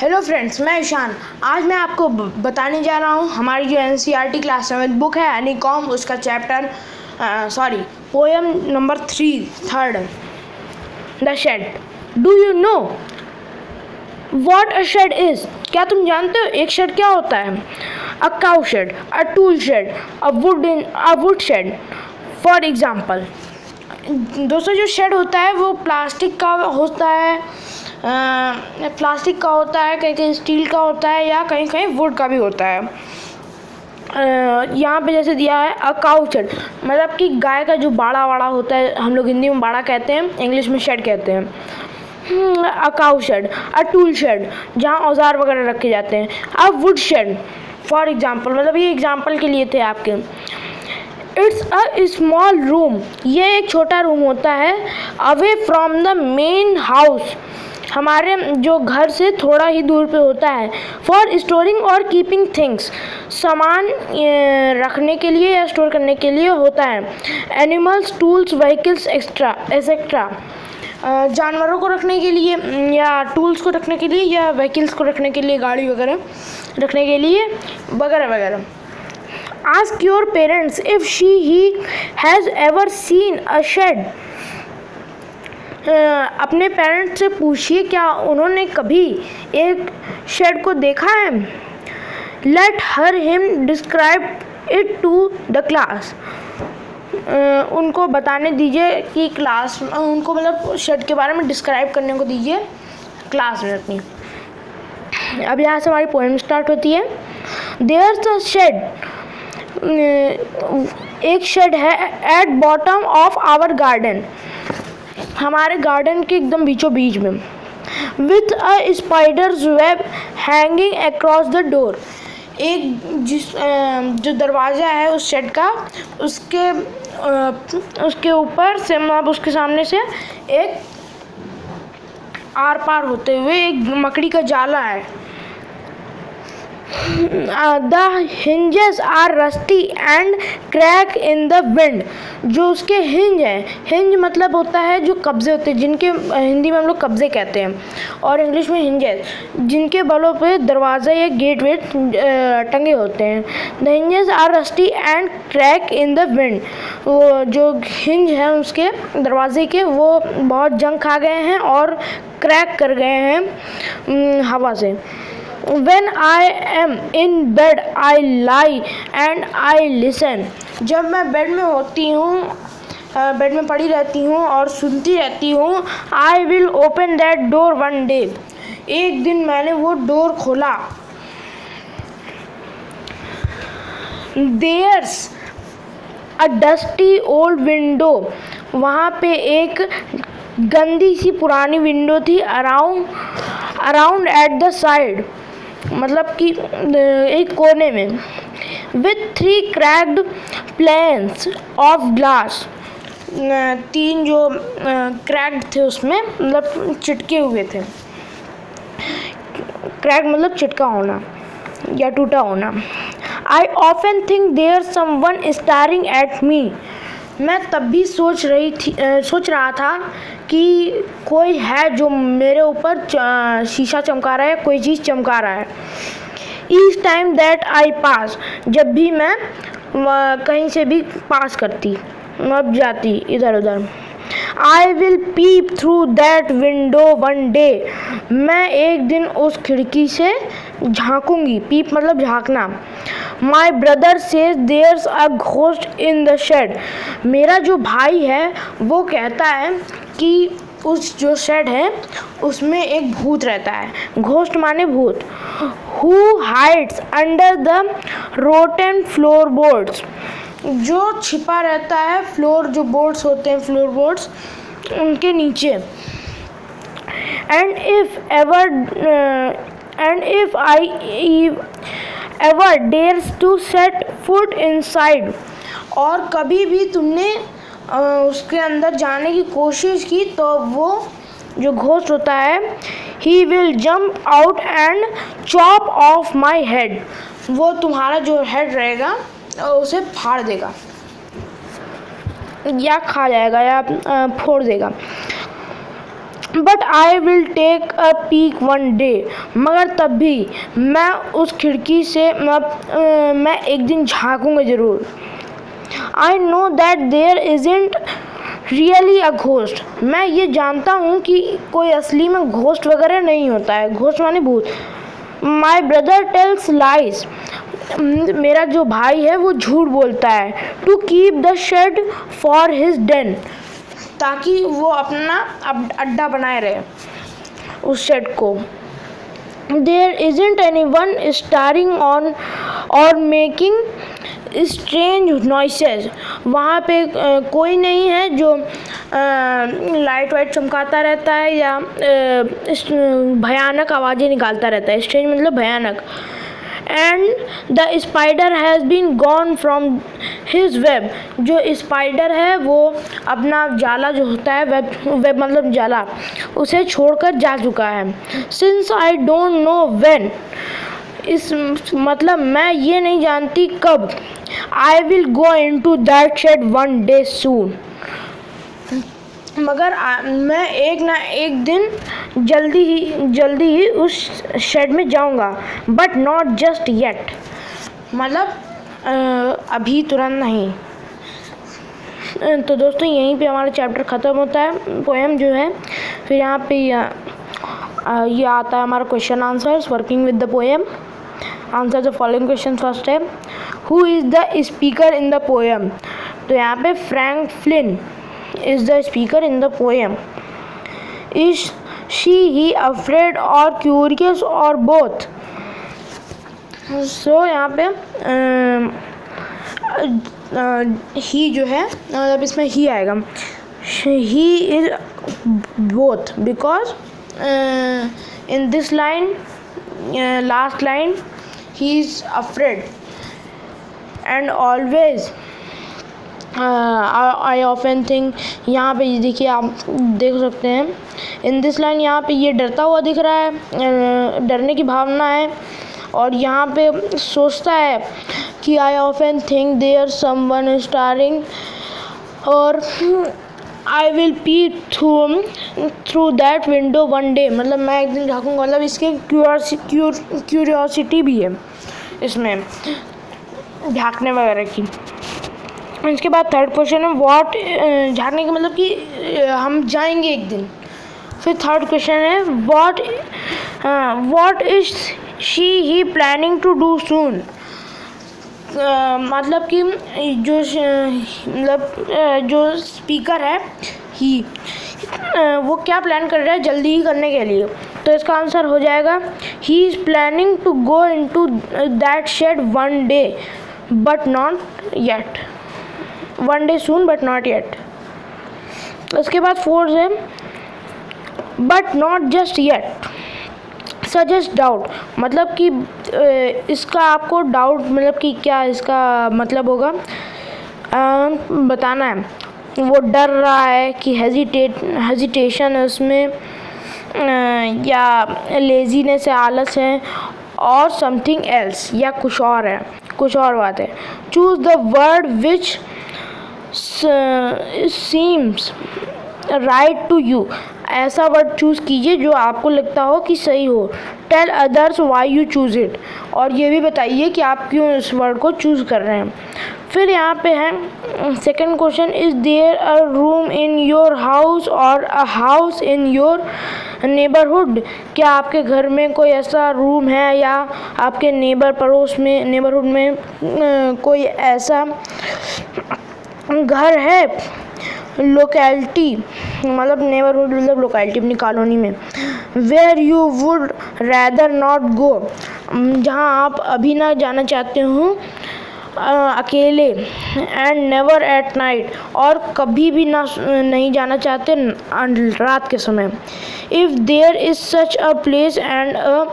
Hello friends, मैं ईशान। आज मैं आपको बताने जा रहा हूँ हमारी जो एनसीईआरटी क्लास 7 बुक है एनीकॉम, उसका chapter poem number 3 the shed. Do you know what a shed is? क्या तुम जानते हो एक शेड क्या होता है? A cow shed, a tool shed, a wood shed for example. दोस्तों, जो शेड होता है वो प्लास्टिक का होता है, कहीं कहीं स्टील का होता है या कहीं कहीं वुड का भी होता है। यहाँ पे जैसे दिया है अ काउ शेड, मतलब कि गाय का जो बाड़ा वाड़ा होता है, हम लोग हिंदी में बाड़ा कहते हैं, इंग्लिश में शेड कहते हैं। A cow shed, a tool shed, जहाँ औजार वगैरह रखे जाते हैं। A wood shed for example, मतलब ये एग्जाम्पल के लिए थे आपके। इट्स अ स्मॉल रूम, ये एक छोटा रूम होता है। Away from the main house, हमारे जो घर से थोड़ा ही दूर पे होता है। फॉर स्टोरिंग और कीपिंग थिंग्स, सामान रखने के लिए या स्टोर करने के लिए होता है। एनिमल्स, टूल्स, व्हीकल्स एक्सेट्रा, जानवरों को रखने के लिए या टूल्स को रखने के लिए या व्हीकल्स को रखने के लिए, गाड़ी वगैरह रखने के लिए वगैरह वगैरह। Ask your parents if he has ever seen a shed, अपने पेरेंट्स से पूछिए क्या उन्होंने कभी एक शेड को देखा है। Let her him describe it to the class, उनको बताने दीजिए कि क्लास, उनको मतलब शेड के बारे में डिस्क्राइब करने को दीजिए क्लास में अपनी। अब यहाँ से हमारी पोएम स्टार्ट होती है। देयर्स अ शेड, एक शेड है at bottom of our garden, हमारे गार्डन के एकदम बीचों बीच में। With a spider's web hanging across the door, एक जो दरवाज़ा है उस शेड का, उसके ऊपर से, मतलब उसके सामने से एक आर पार होते हुए एक मकड़ी का जाला है। The hinges are rusty and crack in the wind, जो उसके हिंज हैं, हिंज मतलब होता है जो कब्जे होते हैं, जिनके हिंदी में हम लोग कब्जे कहते हैं और इंग्लिश में हिंजेस, जिनके बलों पे दरवाज़ा या गेट वेट टंगे होते हैं। The hinges are rusty and crack in the wind, वो जो हिंज हैं उसके दरवाजे के, वो बहुत जंग खा गए हैं और क्रैक कर गए हैं हवा से। When I am in bed, I lie and I listen. जब मैं बेड में होती हूँ, बेड में पड़ी रहती हूँ और सुनती रहती हूँ। I will open that door one day. एक दिन मैंने वो डोर खोला। There's a dusty old window. वहाँ पे एक गंदी सी पुरानी विंडो थी। Around at the side, मतलब कि एक कोने में। With 3 cracked planes of glass, 3 जो क्रैक्ड थे उसमें, मतलब चिटके हुए थे। क्रैक मतलब चिटका होना या टूटा होना। I often think there someone staring at me, मैं तब भी सोच रहा था कि कोई है जो मेरे ऊपर शीशा चमका रहा है, कोई चीज़ चमका रहा है। ईच टाइम दैट आई पास, जब भी मैं कहीं से भी पास करती, अब जाती इधर उधर। I will peep through that window one day, मैं एक दिन उस खिड़की से झांकूंगी। पीप मतलब झांकना। My brother says there's a ghost in the shed, मेरा जो भाई है वो कहता है कि उस जो शेड है उसमें एक भूत रहता है। घोस्ट माने भूत। Who hides under the rotten floorboards, जो छिपा रहता है फ्लोर, जो बोर्ड्स होते हैं फ्लोर बोर्ड्स, उनके नीचे। And if I ever dares to set foot inside, और कभी भी तुमने उसके अंदर जाने की कोशिश की तो वो जो घोस्ट होता है, he will jump out and chop of my head, वो तुम्हारा जो हेड रहेगा उसे फाड़ देगा या खा जाएगा या फोड़ देगा। But I will take a peek one day, मगर तब भी मैं उस खिड़की से मैं एक दिन झांकूंगा ज़रूर। I know that there isn't really a ghost, मैं ये जानता हूँ कि कोई असली में घोस्ट वगैरह नहीं होता है, घोस्ट माने भूत। माई ब्रदर टेल्स लाइज, मेरा जो भाई है वो झूठ बोलता है। To keep the shed for his den, ताकि वो अपना अड्डा बनाए रहे उस शेड को। There isn't anyone staring on or making strange noises, वहाँ पे कोई नहीं है जो लाइट वाइट चमकाता रहता है या भयानक आवाज़ें निकालता रहता है। स्ट्रेंज मतलब भयानक। And the spider has been gone from his web, जो स्पाइडर है वो अपना जाला जो होता है, वेब मतलब जाला, उसे छोड़कर जा चुका है। Since I don't know when, इस मतलब मैं ये नहीं जानती कब। I will go into that shed one day soon, मगर मैं एक ना एक दिन जल्दी ही उस शेड में जाऊंगा। बट नॉट जस्ट येट, मतलब अभी तुरंत नहीं। तो दोस्तों यहीं पे हमारा चैप्टर ख़त्म होता है, पोएम जो है। फिर यहाँ पे ये आता है हमारा question answers, working with the poem. Answer the following question. First है, who is the speaker in the poem. तो यहाँ पे Franklin is the speaker in the poem. Is he afraid or curious or both? So यहाँ पे he जो है मतलब इसमें he आएगा। he is both because in this line last line he is afraid and always I often think, यहाँ पे देखिए आप देख सकते हैं इन दिस लाइन, यहाँ पे ये डरता हुआ दिख रहा है, डरने की भावना है। और यहाँ पे सोचता है कि I often think there someone starring, और I will peep through that window one day, मतलब मैं एक दिन झाँकूंगा, मतलब इसके क्यूरियोसिटी भी है इसमें झाँकने वगैरह की। इसके बाद थर्ड क्वेश्चन है व्हाट, झाँकने का मतलब कि हम जाएंगे एक दिन। फिर थर्ड क्वेश्चन है व्हाट इज शी ही प्लानिंग टू डू सून, मतलब कि जो स्पीकर है ही वो क्या प्लान कर रहा है जल्दी ही करने के लिए। तो इसका आंसर हो जाएगा he is planning to go into that shed one day but not yet, one day soon but not yet. उसके बाद फोर्थ है but not just yet suggest doubt, मतलब कि इसका आपको डाउट मतलब कि क्या इसका मतलब होगा बताना है। वो डर रहा है कि हेजिटेशन है उसमें, या लेजीनेस है, आलस है, और समथिंग एल्स या कुछ और है, कुछ और बात है। Choose the word which seems right to you, ऐसा वर्ड चूज़ कीजिए जो आपको लगता हो कि सही हो। Tell others why you choose it, और ये भी बताइए कि आप क्यों इस वर्ड को चूज़ कर रहे हैं। फिर यहाँ पे है second question, is there a room in your house और a house in your neighbourhood, क्या आपके घर में कोई ऐसा रूम है या आपके नेबरहुड में कोई ऐसा घर है। लोकेलिटी मतलब नेबरहुड मतलब लोकेलिटी, अपनी कॉलोनी में। Where you would rather not go, जहाँ आप अभी ना जाना चाहते हो अकेले। एंड नेवर एट नाइट, और कभी भी नहीं जाना चाहते रात के समय। If there is such a place and a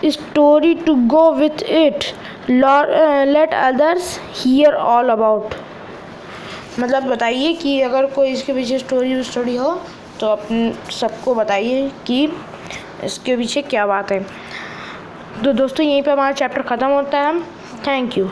story to go with it, let others hear all about, मतलब बताइए कि अगर कोई इसके पीछे स्टोरी हो तो अपने सबको बताइए कि इसके पीछे क्या बात है। तो दोस्तों यहीं पे हमारा चैप्टर ख़त्म होता है। Thank you.